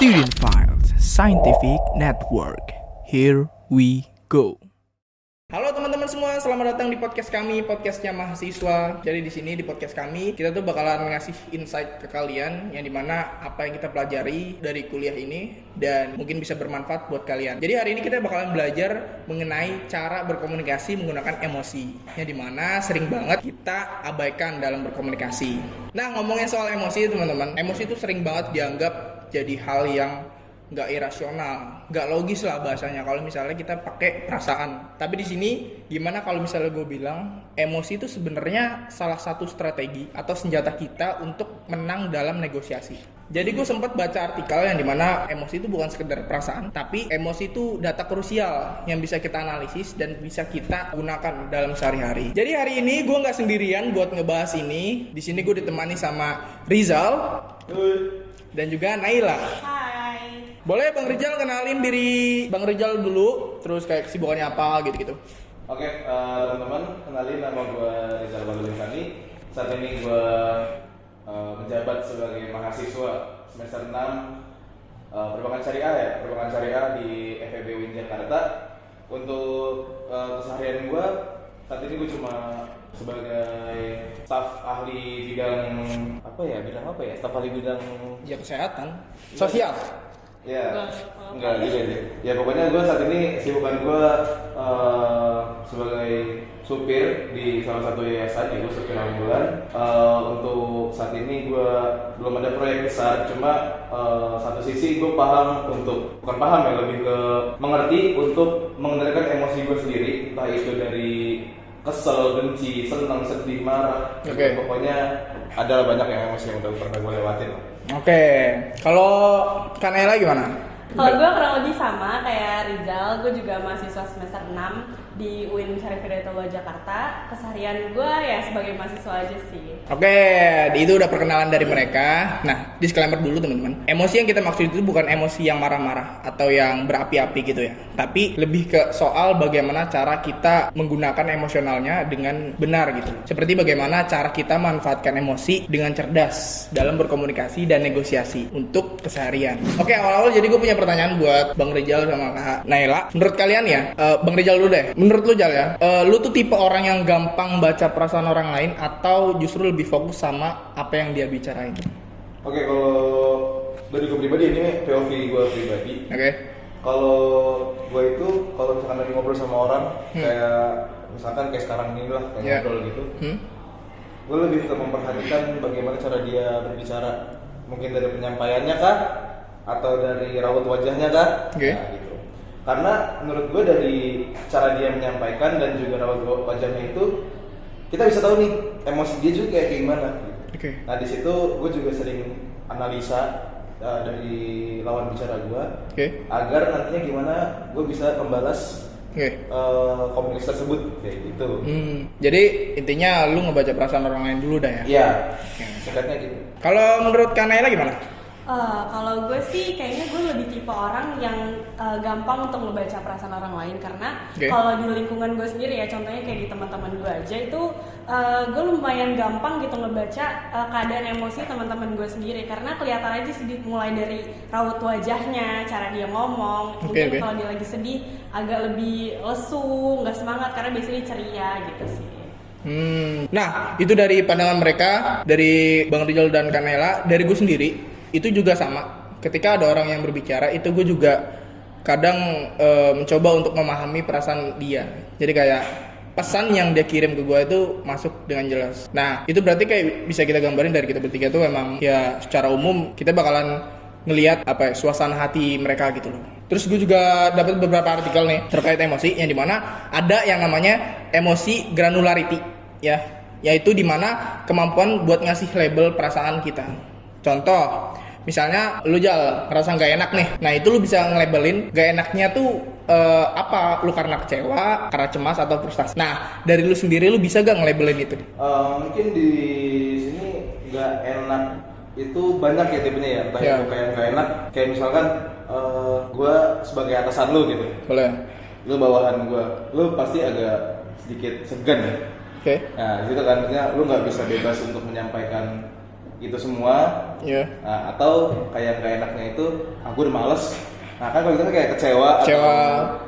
Student Files Scientific Network. Here we go. Halo teman-teman semua, selamat datang di podcast kami, podcastnya mahasiswa. Jadi di sini di podcast kami kita tuh bakalan ngasih insight ke kalian yang dimana apa yang kita pelajari dari kuliah ini dan mungkin bisa bermanfaat buat kalian. Jadi hari ini kita bakalan belajar mengenai cara berkomunikasi menggunakan emosi, yang dimana sering banget kita abaikan dalam berkomunikasi. Nah, ngomongin soal emosi teman-teman, emosi itu sering banget dianggap jadi hal yang nggak irasional, nggak logis lah bahasanya kalau misalnya kita pakai perasaan. Tapi di sini gimana kalau misalnya gue bilang emosi itu sebenarnya salah satu strategi atau senjata kita untuk menang dalam negosiasi. Jadi gue sempat baca artikel yang dimana emosi itu bukan sekedar perasaan, tapi emosi itu data krusial yang bisa kita analisis dan bisa kita gunakan dalam sehari-hari. Jadi hari ini gue nggak sendirian buat ngebahas ini. Di sini gue ditemani sama Rizal dan juga Naila. Boleh Bang Rizal kenalin diri Bang Rizal dulu, terus kayak kesibukannya apa gitu-gitu. Oke, teman-teman, kenalin nama gue Rizal Balulinsani. Saat ini gue menjabat sebagai mahasiswa semester 6 perbankan syariah di FEB UIN Jakarta. Untuk keseharian gue, saat ini gue cuma sebagai staf ahli bidang staf ahli bidang kesehatan, sosial. Ya, enggak gitu aja. Ya pokoknya gue saat ini sibukan gue sebagai supir di salah satu yayasan, ya gue supir ambulan. Untuk saat ini gue belum ada proyek besar, cuma satu sisi gue lebih ke mengerti untuk mengendalikan emosi gue sendiri, entah itu dari kesel, benci, senang, sedih, marah. Okay. Pokoknya adalah banyak yang emosi yang udah pernah gue lewatin. Oke, kalau Kanela gimana? Kalau gue kurang lebih sama kayak Rizal, gue juga mahasiswa semester 6 di UIN Syarif Hidayatullah Jakarta. Keseharian gue ya sebagai mahasiswa aja sih. Oke, itu udah perkenalan dari mereka. Nah, disclaimer dulu teman-teman. Emosi yang kita maksud itu bukan emosi yang marah-marah atau yang berapi-api gitu ya. Tapi lebih ke soal bagaimana cara kita menggunakan emosionalnya dengan benar gitu. Seperti bagaimana cara kita manfaatkan emosi dengan cerdas dalam berkomunikasi dan negosiasi untuk keseharian. Oke, awal-awal jadi gue punya pertanyaan buat Bang Rizal sama Kak Naila. Menurut kalian ya, Bang Rizal dulu deh. Menurut lu Jal ya, lu tuh tipe orang yang gampang baca perasaan orang lain atau justru lebih fokus sama apa yang dia bicarain? Oke, kalau dari gue pribadi, ini POV gue pribadi. Oke. Kalau gue itu, kalau misalkan lagi ngobrol sama orang, misalkan kayak sekarang ini lah, kayak ngobrol gitu, gue lebih ke memperhatikan bagaimana cara dia berbicara. Mungkin dari penyampaiannya kah, atau dari raut wajahnya kah? Okay. Nah, gitu. Karena menurut gue dari cara dia menyampaikan dan juga raut wajahnya itu, kita bisa tahu nih emosi dia juga kayak gimana. Okay. Nah di situ gue juga sering analisa dari lawan bicara gue, agar nantinya gimana gue bisa membalas komunikasi tersebut kayak gitu. Jadi intinya lu ngebaca perasaan orang lain dulu dah ya? Iya. Singkatnya gitu. Kalau menurut Kanela gimana? Kalau gue sih kayaknya gue lebih tipe orang yang gampang untuk ngebaca perasaan orang lain karena kalau di lingkungan gue sendiri ya, contohnya kayak di teman-teman gue aja itu gue lumayan gampang gitu ngebaca keadaan emosi teman-teman gue sendiri karena kelihatan aja sedih mulai dari raut wajahnya, cara dia ngomong. Mungkin kalau dia lagi sedih agak lebih lesu, nggak semangat karena biasanya ceria gitu sih. Nah itu dari pandangan mereka, dari Bang Rizal dan Kanela. Dari gue sendiri itu juga sama. Ketika ada orang yang berbicara, itu gue juga kadang mencoba untuk memahami perasaan dia. Jadi kayak pesan yang dia kirim ke gue itu masuk dengan jelas. Nah itu berarti kayak bisa kita gambarin dari kita bertiga tuh memang ya secara umum kita bakalan ngelihat suasana hati mereka gitu loh. Terus gue juga dapat beberapa artikel nih terkait emosi, yang dimana ada yang namanya emosi granularity ya, yaitu dimana kemampuan buat ngasih label perasaan kita. Contoh, misalnya lu Jal ngerasa gak enak nih, nah itu lu bisa nge-labelin gak enaknya tuh apa, lu karena kecewa, karena cemas atau frustasi. Nah dari lu sendiri lu bisa gak nge-labelin itu? Mungkin di sini gak enak itu banyak ya tipenya ya, entah itu kayak gak enak, kayak misalkan gue sebagai atasan lu gitu. Boleh. Lu bawahan gue, lu pasti agak sedikit segan ya. Oke. Nah, gitu kan, maksudnya lu nggak bisa bebas untuk menyampaikan itu semua. Nah, atau kayak gak enaknya itu aku udah males. Nah kan kalau gitu kan kayak kecewa,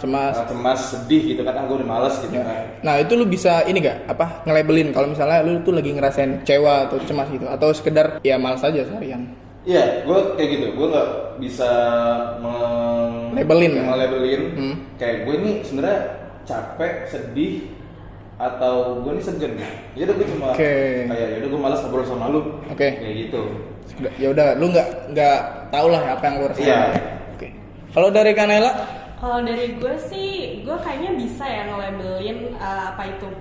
cemas, sedih gitu kan, aku udah males gitu kan. Nah itu lu bisa ini gak nge-labelin kalau misalnya lu tuh lagi ngerasain kecewa atau cemas gitu, atau sekedar ya malas aja seharian. Iya, gue kayak gitu, gue nggak bisa labelin kayak gue ini sebenarnya capek, sedih, atau gue ini segan. Ya udah gue cuma kayak ya udah gue malas ngobrol sama lu, kayak gitu. Ya udah, lu nggak tahu lah apa yang lu rasain. Iya. Kalau dari Kanela? Kalau dari gue sih, gue kayaknya bisa ya nge-labelin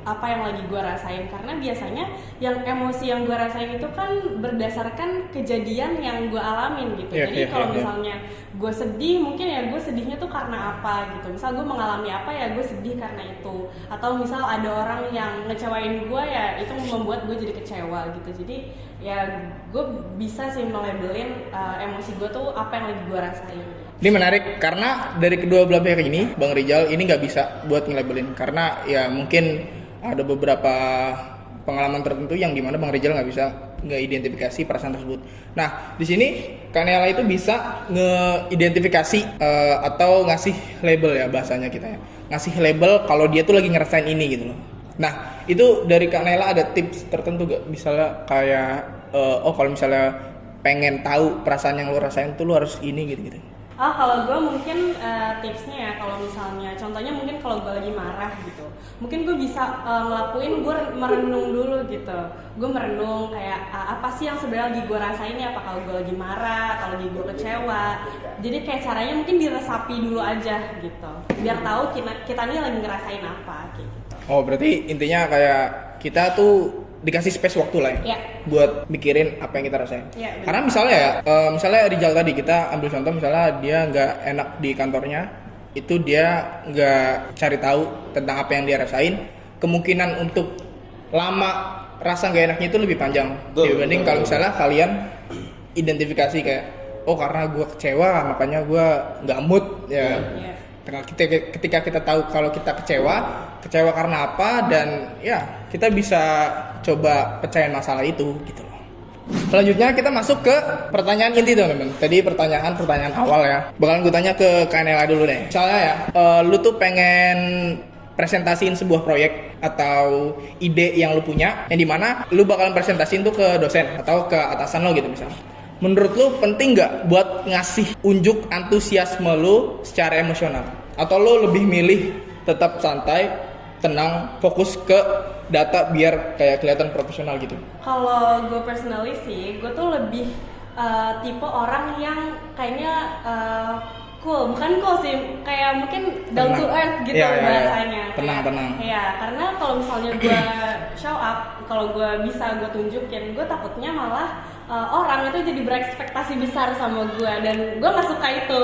apa yang lagi gue rasain. Karena biasanya yang emosi yang gue rasain itu kan berdasarkan kejadian yang gue alamin gitu. Jadi kalau misalnya gue sedih, mungkin ya gue sedihnya tuh karena apa gitu. Misal gue mengalami apa ya gue sedih karena itu. Atau misal ada orang yang ngecewain gue ya itu membuat gue jadi kecewa gitu. Jadi ya gue bisa sih nge-labelin emosi gue tuh apa yang lagi gue rasain. Ini menarik karena dari kedua belah pihak ini, Bang Rizal ini nggak bisa buat nge-labelin karena ya mungkin ada beberapa pengalaman tertentu yang dimana Bang Rizal nggak bisa nge-identifikasi perasaan tersebut. Nah di sini Kanela itu bisa nge-identifikasi atau ngasih label ya bahasanya kita ya, ngasih label kalau dia tuh lagi ngerasain ini gitu loh. Nah itu dari Kanela ada tips tertentu gak? Misalnya kayak kalau misalnya pengen tahu perasaan yang lo rasain tuh lo harus ini gitu-gitu. Kalau gue mungkin tipsnya ya, kalau misalnya contohnya mungkin kalau gue lagi marah gitu, mungkin gue bisa ngelakuin gue merenung dulu gitu. Gue merenung kayak apa sih yang sebenarnya lagi gue rasain ya, apa kalau gue lagi marah atau lagi gue kecewa. Jadi kayak caranya mungkin diresapi dulu aja gitu, biar tahu kita nih lagi ngerasain apa gitu. Oh berarti intinya kayak kita tuh dikasih space waktu lah ya, buat mikirin apa yang kita rasain. Karena misalnya misalnya Rizal tadi kita ambil contoh, misalnya dia nggak enak di kantornya, itu dia nggak cari tahu tentang apa yang dia rasain, kemungkinan untuk lama rasa nggak enaknya itu lebih panjang dibanding kalau misalnya kalian identifikasi kayak karena gue kecewa makanya gue nggak mood ya. Ketika kita tahu kalau kita kecewa karena apa, dan ya kita bisa coba pecahin masalah itu gitu loh. Selanjutnya kita masuk ke pertanyaan inti teman-teman. Tadi pertanyaan awal ya. Bakalan gue tanya ke Kanela dulu deh. Misalnya ya, lu tuh pengen presentasiin sebuah proyek atau ide yang lu punya, yang dimana lu bakalan presentasiin tuh ke dosen atau ke atasan lo gitu misalnya. Menurut lu penting nggak buat ngasih unjuk antusiasme lu secara emosional? Atau lu lebih milih tetap santai, tenang, fokus ke data biar kayak kelihatan profesional gitu? Kalau gue personally sih, gue tuh lebih tipe orang yang kayaknya cool, bukan cool sih, kayak mungkin down to earth gitu bahasanya. Tenang. Iya, karena kalau misalnya gue show up, kalau gue bisa gue tunjukin, gue takutnya malah orang itu jadi berekspektasi besar sama gue, dan gue nggak suka itu.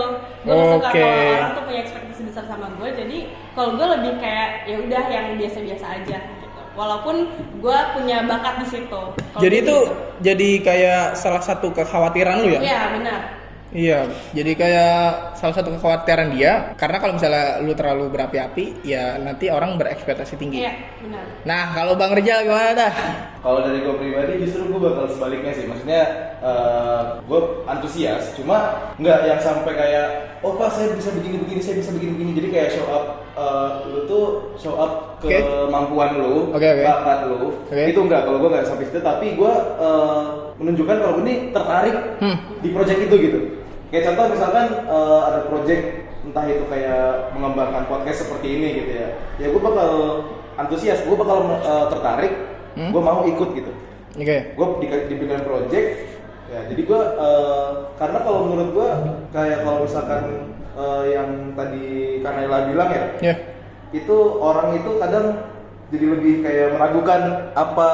Gue nggak suka kalau orang tuh punya ekspektasi besar sama gue. Jadi kalau gue lebih kayak ya udah yang biasa-biasa aja gitu. Walaupun gue punya bakat di situ. Jadi itu jadi kayak salah satu kekhawatiran lu ya? Iya benar. Iya, jadi kayak salah satu kekhawatiran dia, karena kalau misalnya lu terlalu berapi-api, ya nanti orang berekspektasi tinggi. Iya, benar. Nah, kalau Bang Rizal gimana dah? Kalau dari gue pribadi justru gue bakal sebaliknya sih, maksudnya gue antusias, cuma nggak yang sampai kayak, Pak saya bisa begini, saya bisa begini, jadi kayak show up, lu tuh show up ke kemampuan lu, bakat lu, itu enggak. Kalau gue nggak sampai situ, tapi gue menunjukkan kalau gue ini tertarik di project itu gitu. Kayak contoh misalkan ada project entah itu kayak mengembangkan podcast seperti ini gitu ya, gue bakal antusias, gue bakal tertarik, gue mau ikut gitu. Gue diberikan project, ya jadi gue karena kalau menurut gue kayak kalau misalkan yang tadi Kanela bilang ya, itu orang itu kadang jadi lebih kayak meragukan apa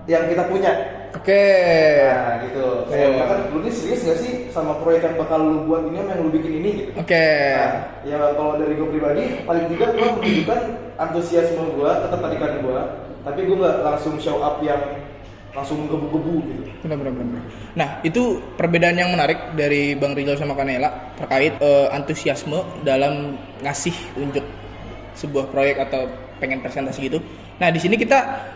yang kita punya. Nah gitu. Kayak kan lu ini serius gak sih sama proyek yang bakal lu buat ini, yang lu bikin ini gitu. Nah, ya kalau dari gue pribadi, paling tidak gue menunjukkan antusiasme gue, ketertarikan gue, tapi gue gak langsung show up yang langsung gebu-gebu gitu. Benar. Nah, itu perbedaan yang menarik dari Bang Rizal sama Kanela terkait antusiasme dalam ngasih unjuk sebuah proyek atau pengen presentasi gitu. Nah, di sini kita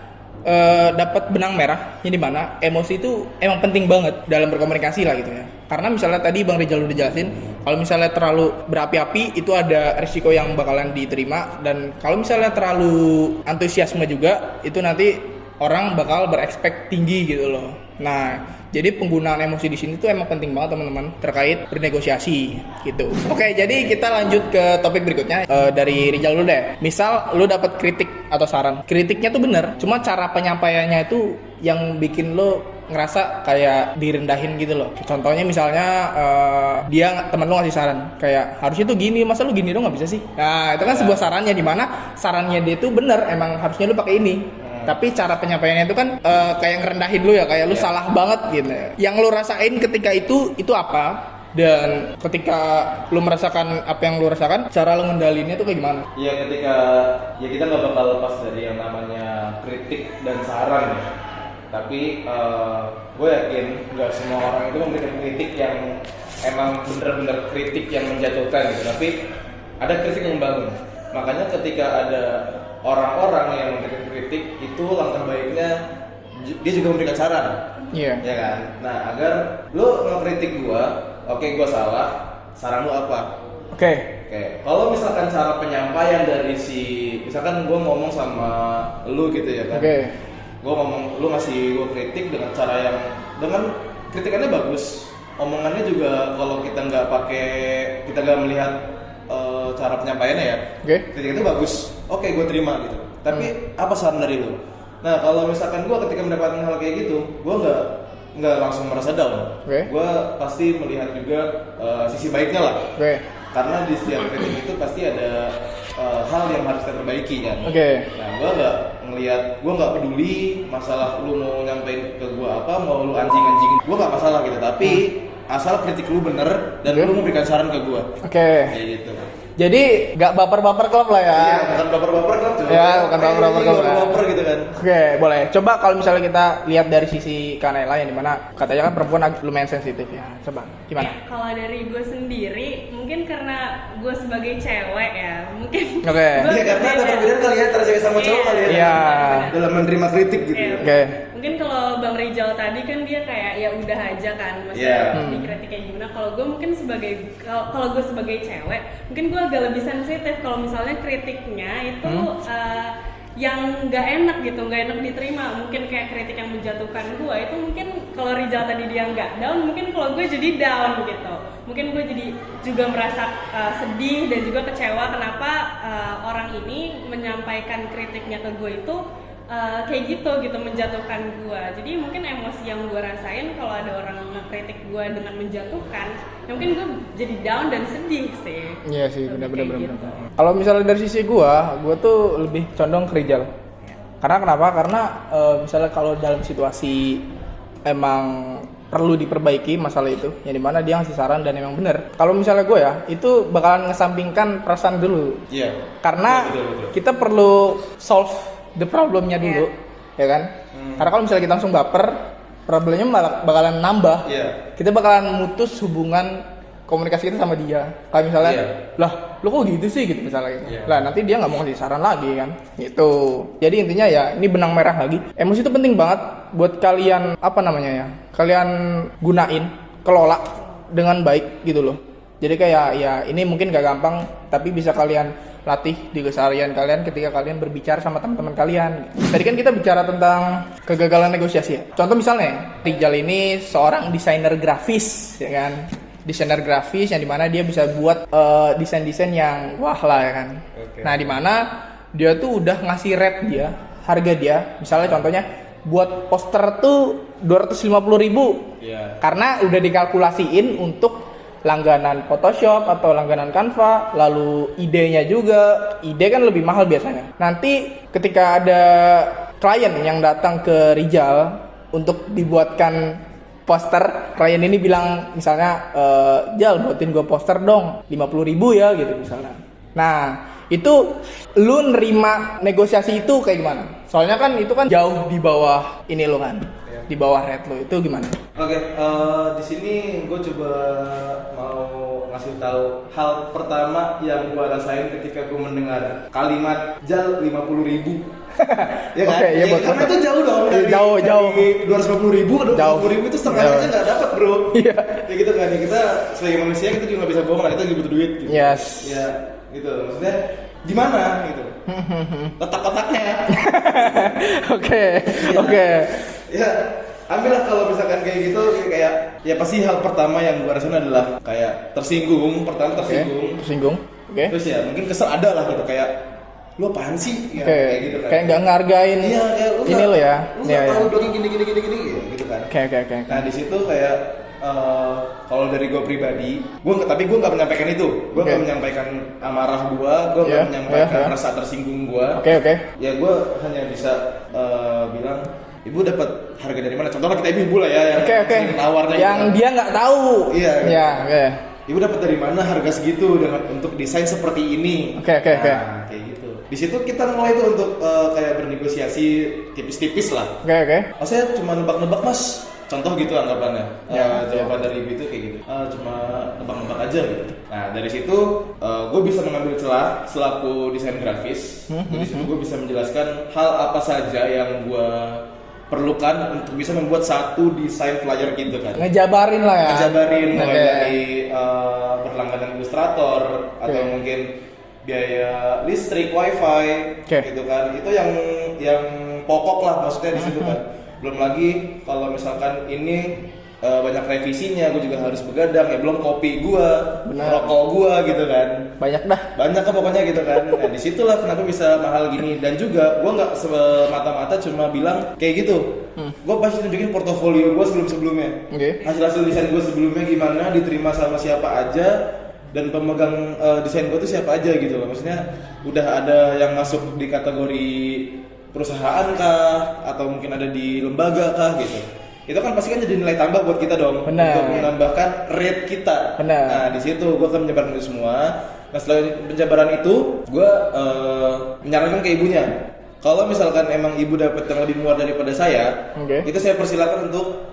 dapat benang merah yang dimana emosi itu emang penting banget dalam berkomunikasi lah gitu ya. Karena misalnya tadi Bang Rizal udah jelasin, kalau misalnya terlalu berapi-api itu ada risiko yang bakalan diterima, dan kalau misalnya terlalu antusiasme juga itu nanti orang bakal berekspek tinggi gitu loh. Nah, jadi penggunaan emosi di sini tuh emang penting banget teman-teman terkait bernegosiasi gitu. Oke, jadi kita lanjut ke topik berikutnya. Dari Rizal dulu deh. Misal lu dapat kritik atau saran, kritiknya tuh bener, cuma cara penyampaiannya itu yang bikin lu ngerasa kayak direndahin gitu loh. Contohnya misalnya dia temen lu ngasih saran kayak harusnya tuh gini, masa lu gini dong nggak bisa sih? Nah itu kan sebuah sarannya, dimana sarannya dia tuh bener, emang harusnya lu pakai ini. Tapi cara penyampaiannya itu kan kayak ngerendahin lu ya, kayak lu salah banget gitu. Yang lu rasain ketika itu apa? Dan ketika lu merasakan apa yang lu rasakan, cara lu ngendalinnya tuh kayak gimana? Ya ketika ya kita nggak bakal lepas dari yang namanya kritik dan saran ya. Tapi gue yakin nggak semua orang itu memberikan kritik yang emang bener-bener kritik yang menjatuhkan gitu. Tapi ada kritik yang membangun. Makanya ketika ada orang-orang yang memberikan kritik, itu langkah baiknya dia juga memberikan saran. Iya. Ya kan? Nah, agar lu ngekritik gua, oke gua salah, saran lu apa? Oke. Kalau misalkan cara penyampaian dari misalkan gua ngomong sama lu gitu ya kan. Oke. Gua ngomong, lu ngasih gua kritik dengan cara dengan kritikannya bagus. Omongannya juga kalau kita nggak melihat cara penyampaiannya ya, kritik itu bagus, oke gue terima gitu. Tapi apa saran dari lu? Nah kalau misalkan gue ketika mendapatkan hal kayak gitu, gue nggak langsung merasa down. Gue pasti melihat juga sisi baiknya lah. Karena di setiap kritik itu pasti ada hal yang harus kita perbaiki kan. Nah gue nggak peduli masalah lu mau nyampein ke gue apa, mau lu anjing-anjingin, gue nggak masalah gitu. Tapi asal kritik lu bener dan lu memberikan saran ke gua. Kayak gitu. Jadi nggak baper-baper klub lah ya. Iya, bukan baper-baper klub juga. Ya, bukan baper-baper klub. Baper gitu kan. Oke, boleh. Coba kalau misalnya kita lihat dari sisi Kanela yang dimana katanya kan perempuan lumayan sensitif ya. Coba gimana? Kalau dari gue sendiri, mungkin karena gue sebagai cewek ya, mungkin. Iya, karena ada perbedaan kali ya antara cewek sama cowok kali ya. Iya. Dalam menerima kritik gitu. Mungkin kalau Bang Rizal tadi kan dia kayak ya udah aja kan, maksudnya dikritik kayak gimana. Kalau gue mungkin kalau gue sebagai cewek, mungkin gue agak lebih sensitif kalau misalnya kritiknya itu yang nggak enak gitu, nggak enak diterima. Mungkin kayak kritik yang menjatuhkan gue itu mungkin kalau Rizal tadi dia nggak down, mungkin kalau gue jadi down gitu. Mungkin gue jadi juga merasa sedih dan juga kecewa kenapa orang ini menyampaikan kritiknya ke gue itu kayak gitu menjatuhkan gue. Jadi mungkin emosi yang gue rasain kalau ada orang ngekritik gue dengan menjatuhkan, ya mungkin gue jadi down dan sedih sih. Iya sih, benar-benar. Kalau misalnya dari sisi gue tuh lebih condong ke Rizal. Karena kenapa? Karena misalnya kalau dalam situasi emang perlu diperbaiki masalah itu, yang dimana dia ngasih saran dan emang bener. Kalau misalnya gue ya, itu bakalan ngesampingkan perasaan dulu. Iya. Karena betul. Kita perlu solve the problemnya dulu, ya kan? Karena kalau misalnya kita langsung baper, problemnya bakalan nambah. Kita bakalan memutus hubungan komunikasi kita sama dia. Kalau misalnya, lah, lo kok gitu sih gitu misalnya gitu. Lah nanti dia nggak mau kasih saran lagi kan? Gitu. Jadi intinya ya, ini benang merah lagi. Emosi itu penting banget buat kalian kalian gunain, kelola dengan baik gitu loh. Jadi kayak ya ini mungkin gak gampang, tapi bisa kalian latih di keseharian kalian ketika kalian berbicara sama teman-teman kalian. Tadi kan kita bicara tentang kegagalan negosiasi ya. Contoh misalnya, Rizal ini seorang desainer grafis, ya kan? Desainer grafis yang dimana dia bisa buat desain-desain yang wah lah ya kan. Nah dimana dia tuh udah ngasih rate dia, harga dia. Misalnya contohnya buat poster tuh 250.000. Karena udah dikalkulasiin untuk langganan Photoshop atau langganan Canva, lalu idenya juga, ide kan lebih mahal biasanya. Nanti ketika ada klien yang datang ke Rizal untuk dibuatkan poster, klien ini bilang misalnya, Jal buatin gue poster dong, 50.000 ya gitu misalnya. Nah itu lu nerima negosiasi itu kayak gimana? Soalnya kan itu kan jauh di bawah ini lo kan, di bawah rate lo, itu gimana? Di sini gue coba mau ngasih tahu hal pertama yang gue rasain ketika gue mendengar kalimat Jal 50.000. Ya kan? Oke, iya, ya, karena itu jauh dong. Jauh. 250.000 ke 20.000 itu setengah aja nggak dapat bro. Iya. Ya gitu kan. Ya, kita sebagai manusia kita juga nggak bisa bohong lah. Kita juga butuh duit. Gitu. Yes. Ya gitu. Maksudnya gimana gitu. Letak-letaknya. Oke. Ya ambillah kalau misalkan kayak gitu kayak ya pasti hal pertama yang gua rasain adalah kayak tersinggung. Tersinggung. Oke. Terus ya mungkin kesel ada lah gitu kayak lu apaan sih ya, kayak gitu kan. Kayak nggak ngargain. Iya, kayak lu ini lo ya. Lu nggak tahu blognya gini gitu kan. Oke. Nah, di situ kayak kalau dari gue pribadi, tapi gue nggak menyampaikan itu. Gue nggak menyampaikan amarah gue nggak menyampaikan rasa tersinggung gue. Oke. Ya gue hanya bisa bilang, ibu dapat harga dari mana? Contohnya kita ibu lah ya yang nawarnya. Yang gitu. Dia nggak tahu. Iya. Iya. Oke. Ibu dapat dari mana harga segitu untuk desain seperti ini? Oke. Nah, kayak gitu. Di situ kita mulai tuh untuk kayak bernegosiasi tipis-tipis lah. Oke. Maksudnya cuma nebak-nebak mas. Contoh gitu anggapannya. Jawaban dari ibu itu kayak gitu. Cuma nebak-nebak aja gitu. Nah dari situ gue bisa mengambil celah selaku desain grafis. Di situ gue bisa menjelaskan hal apa saja yang gue perlukan untuk bisa membuat satu desain flyer gitu kan. Ngejabarin lah ya. Mulai dari berlangganan Illustrator atau mungkin biaya listrik, wifi, gitu kan. Itu yang pokok lah maksudnya di situ kan. Belum lagi kalau misalkan ini banyak revisinya, gue juga harus begadang ya. Belum kopi gue, rokok gue gitu kan. Banyak kan pokoknya gitu kan. Nah disitulah kenapa bisa mahal gini. Dan juga gue nggak semata-mata cuma bilang kayak gitu. Gue pasti tunjukin portofolio gue sebelumnya. Hasil desain gue sebelumnya gimana, diterima sama siapa aja, dan pemegang desain gue tuh siapa aja gitu loh. Maksudnya udah ada yang masuk di kategori perusahaan kah, atau mungkin ada di lembaga kah gitu. Itu kan pasti kan jadi nilai tambah buat kita dong. Untuk menambahkan rate kita. Nah di situ gue akan menjabarkan itu semua. Nah setelah penjabaran itu gue menyarankan ke ibunya, kalau misalkan emang ibu dapat yang lebih murah daripada saya, itu saya persilakan untuk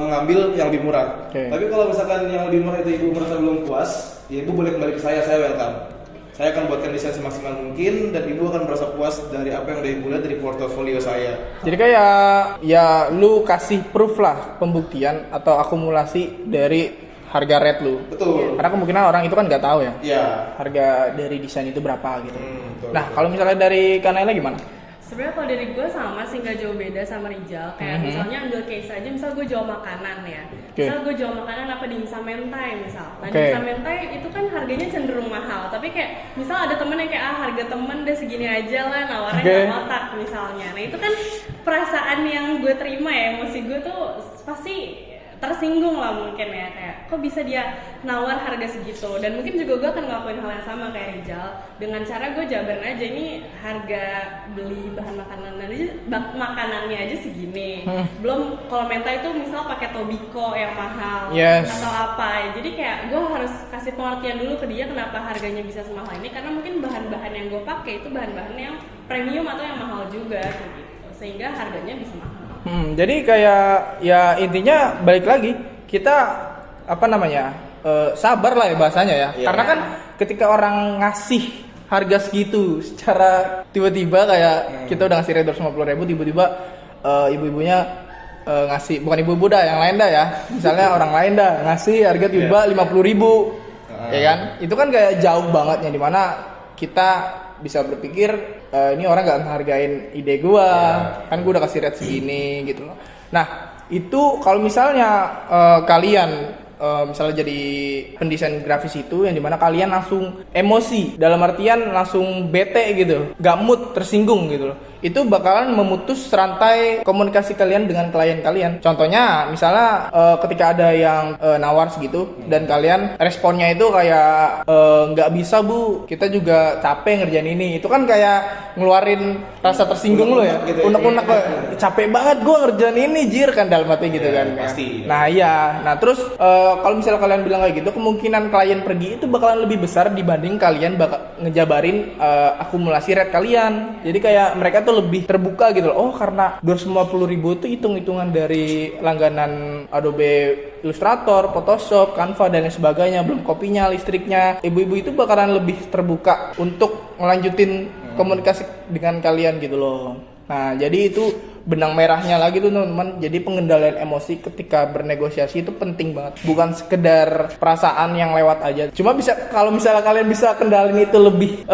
mengambil yang lebih murah. Tapi kalau misalkan yang lebih murah itu ibu merasa belum puas, ya ibu boleh kembali ke saya welcome. Saya akan buatkan desain semaksimal mungkin dan ibu akan merasa puas dari apa yang udah ibu lihat dari portofolio saya. Jadi kayak ya lu kasih proof lah, pembuktian atau akumulasi dari harga rate lu. Betul. Karena kemungkinan orang itu kan nggak tahu ya. Iya. Harga dari desain itu berapa gitu. Betul, nah kalau misalnya dari Kanaila gimana? Sebenarnya kalau dari gue sama sih, nggak jauh beda sama Rijal. Kayak misalnya ambil case aja, misal gue jual makanan ya. Misal gue jual makanan apa di dimsum mentai misal. Nah dimsum mentai itu kan harganya cenderung mahal. Tapi kayak misal ada temen yang kayak harga temen deh segini aja lah, nawarnya nggak otak misalnya. Nah itu kan perasaan yang gue terima ya, emosi gue tuh pasti tersinggung lah mungkin ya, kayak kok bisa dia nawar harga segitu. Dan mungkin juga gue akan ngelakuin hal yang sama kayak Rijal, dengan cara gue jabarin aja ini harga beli bahan makanannya aja segini. Belum kalau mentai itu misal pakai Tobiko yang mahal atau apa. Jadi kayak gue harus kasih pengertian dulu ke dia kenapa harganya bisa semahal ini, karena mungkin bahan-bahan yang gue pakai itu bahan-bahan yang premium atau yang mahal juga gitu, sehingga harganya bisa mahal. Jadi kayak ya intinya balik lagi kita sabar lah ya bahasanya ya. Karena kan ketika orang ngasih harga segitu secara tiba-tiba kayak kita udah ngasih rate 250.000, tiba-tiba ibu-ibunya ngasih, bukan ibu-ibu dah, yang lain dah ya. Misalnya orang lain dah ngasih harga tiba 50.000, ya kan? Itu kan kayak jauh banget, yang dimana kita bisa berpikir ini orang gak menghargain ide gua, kan gua udah kasih rate segini gitu loh. Nah itu kalau misalnya kalian misalnya jadi pendesain grafis itu, yang dimana kalian langsung emosi, dalam artian langsung bete gitu, gak mood, tersinggung gitu loh, itu bakalan memutus rantai komunikasi kalian dengan klien kalian. Contohnya misalnya ketika ada yang nawar segitu dan kalian responnya itu kayak nggak bisa bu, kita juga capek ngerjain ini, itu kan kayak ngeluarin rasa tersinggung lo ya, gitu, unek-unek capek banget gue ngerjain ini jir kan, dalam hati gitu kan. Pasti. Nah iya, nah terus kalau misalnya kalian bilang kayak gitu, kemungkinan klien pergi itu bakalan lebih besar dibanding kalian bakal ngejabarin akumulasi rate kalian. Jadi kayak mereka tuh lebih terbuka gitu loh. Oh karena 250.000 itu hitung-hitungan dari langganan Adobe Illustrator, Photoshop, Canva dan lain sebagainya, belum kopinya, listriknya. Ibu-ibu itu bakalan lebih terbuka untuk ngelanjutin komunikasi dengan kalian gitu loh. Nah, jadi itu benang merahnya lagi tuh teman-teman. Jadi pengendalian emosi ketika bernegosiasi itu penting banget. Bukan sekedar perasaan yang lewat aja. Cuma bisa kalau misalnya kalian bisa kendalin itu lebih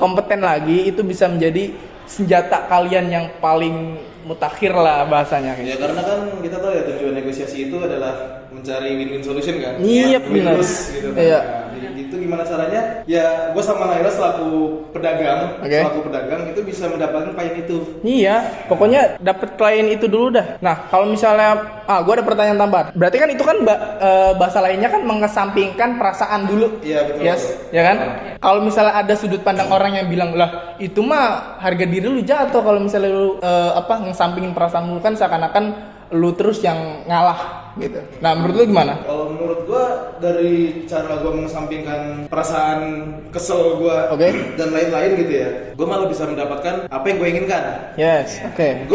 kompeten lagi, itu bisa menjadi senjata kalian yang paling mutakhir lah bahasanya. Ya karena kan kita tahu ya tujuan negosiasi itu adalah mencari win-win solution kan. Iya benar. Gitu kan. Iya. Nah, itu gimana caranya? Ya gue sama Naila selaku pedagang, itu bisa mendapatkan klien itu. Iya, pokoknya dapat klien itu dulu dah. Nah, kalau misalnya gue ada pertanyaan tambahan. Berarti kan itu kan bahasa lainnya kan mengesampingkan perasaan dulu. Iya betul. Yes, ya kan? Kalau misalnya ada sudut pandang orang yang bilang lah itu mah harga diri lu jatuh kalau misalnya lu ngesampingin perasaan lu, kan seakan-akan lu terus yang ngalah gitu. Nah, menurut lu gimana? Kalau menurut gua dari cara gua mengesampingkan perasaan kesel gua dan lain-lain gitu ya, gua malah bisa mendapatkan apa yang gua inginkan. Yes, oke.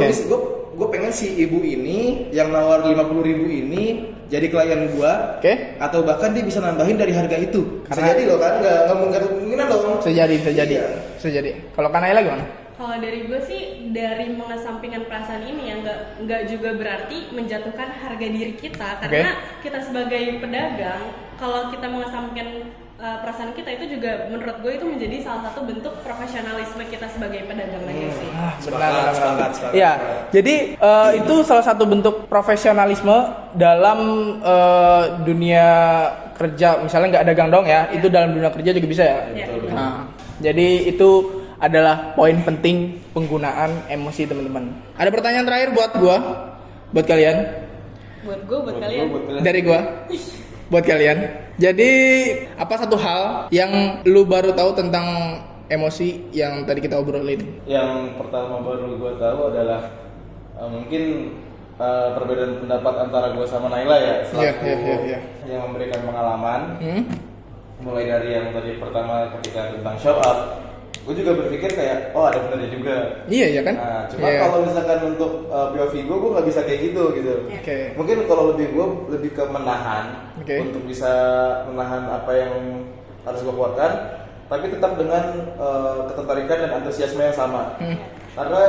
Gua pengen si ibu ini yang nawar 50.000 ini jadi klien gua, atau bahkan dia bisa nambahin dari harga itu. Bisa jadi loh kan, nggak kemungkinan dong. Bisa jadi. Kalau Kanaila gimana? Kalau dari gue sih, dari mengesampingkan perasaan ini yang nggak juga berarti menjatuhkan harga diri kita, karena kita sebagai pedagang, kalau kita mengesampingkan perasaan kita itu juga menurut gue itu menjadi salah satu bentuk profesionalisme kita sebagai pedagang aja sih. Benar. Ya, jadi itu salah satu bentuk profesionalisme dalam dunia kerja. Misalnya nggak dagang dong ya, itu dalam dunia kerja juga bisa ya. Nah, jadi itu adalah poin penting penggunaan emosi teman-teman. Ada pertanyaan terakhir buat kalian. Buat kalian. Dari gua. Buat kalian. Jadi apa satu hal yang lu baru tahu tentang emosi yang tadi kita obrolin? Yang pertama baru gua tahu adalah mungkin perbedaan pendapat antara gua sama Naila ya, selaku yang memberikan pengalaman. Mulai dari yang tadi pertama ketika tentang show up, gue juga berpikir kayak, ada benernya juga. Iya kan? Nah, cuma kalau misalkan untuk POV gue nggak bisa kayak gitu. Mungkin kalau lebih ke menahan, untuk bisa menahan apa yang harus gue keluarkan, tapi tetap dengan ketertarikan dan antusiasme yang sama. Karena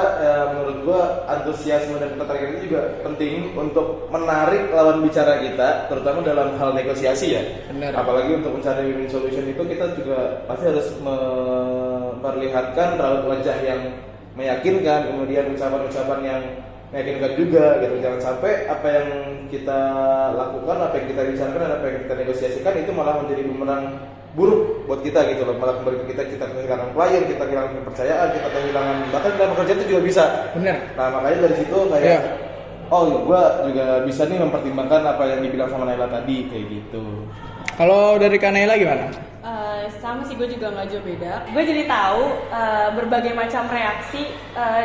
menurut gue antusiasme dan ketertarikan itu juga penting untuk menarik lawan bicara kita, terutama dalam hal negosiasi ya. Benar. Apalagi untuk mencari win-win solution itu kita juga pasti harus memperlihatkan raut wajah yang meyakinkan, kemudian ucapan-ucapan yang meyakinkan juga gitu. Jangan sampai apa yang kita lakukan, apa yang kita bicarakan, dan apa yang kita negosiasikan itu malah menjadi bumerang buruk buat kita gitu loh, malah kembali ke kita kehilangan klien, kita kehilangan kepercayaan, kita kehilangan bahkan dalam kerja itu juga bisa. Benar. Nah makanya dari situ kayak gue juga bisa nih mempertimbangkan apa yang dibilang sama Naila tadi kayak gitu. Kalau dari Kanaila gimana? Sama sih, gue juga nggak jauh beda. Gue jadi tahu berbagai macam reaksi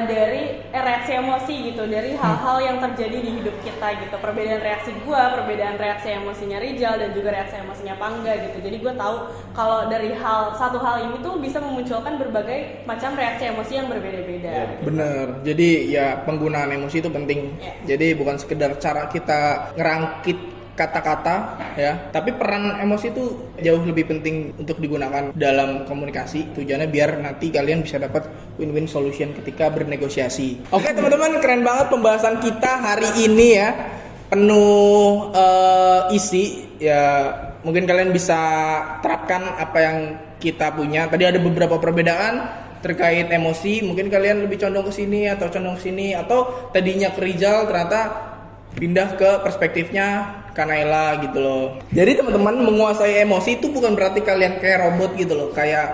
dari reaksi emosi gitu, dari hal-hal yang terjadi di hidup kita gitu. Perbedaan reaksi gue, perbedaan reaksi emosinya Rizal, dan juga reaksi emosinya Pangga gitu. Jadi gue tahu kalau dari satu hal ini tuh bisa memunculkan berbagai macam reaksi emosi yang berbeda-beda. Bener. Jadi ya penggunaan emosi itu penting. Jadi bukan sekedar cara kita ngerangkit kata-kata ya, tapi peran emosi itu jauh lebih penting untuk digunakan dalam komunikasi. Tujuannya biar nanti kalian bisa dapat win-win solution ketika bernegosiasi. Oke teman-teman, keren banget pembahasan kita hari ini ya, penuh isi ya. Mungkin kalian bisa terapkan apa yang kita punya. Tadi ada beberapa perbedaan terkait emosi, mungkin kalian lebih condong ke sini atau condong ke sini, atau tadinya ke Rizal ternyata pindah ke perspektifnya Kanaila gitu loh. Jadi teman-teman, menguasai emosi itu bukan berarti kalian kayak robot gitu loh, kayak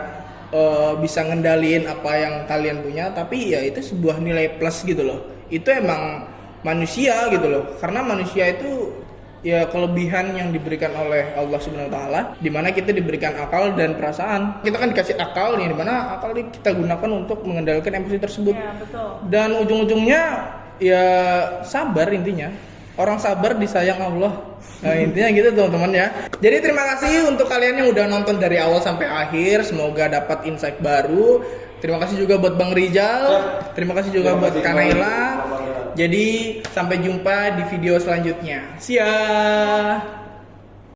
bisa ngendaliin apa yang kalian punya, tapi ya itu sebuah nilai plus gitu loh. Itu emang manusia gitu loh, karena manusia itu ya kelebihan yang diberikan oleh Allah Subhanahu wa taala, di mana kita diberikan akal dan perasaan. Kita kan dikasih akal nih, di mana akal ini kita gunakan untuk mengendalikan emosi tersebut. Ya, betul. Dan ujung-ujungnya ya sabar intinya. Orang sabar disayang Allah. Nah, intinya gitu teman-teman ya. Jadi terima kasih untuk kalian yang udah nonton dari awal sampai akhir. Semoga dapat insight baru. Terima kasih juga buat Bang Rizal. Terima kasih juga buat Kanaila. Jadi sampai jumpa di video selanjutnya. See ya.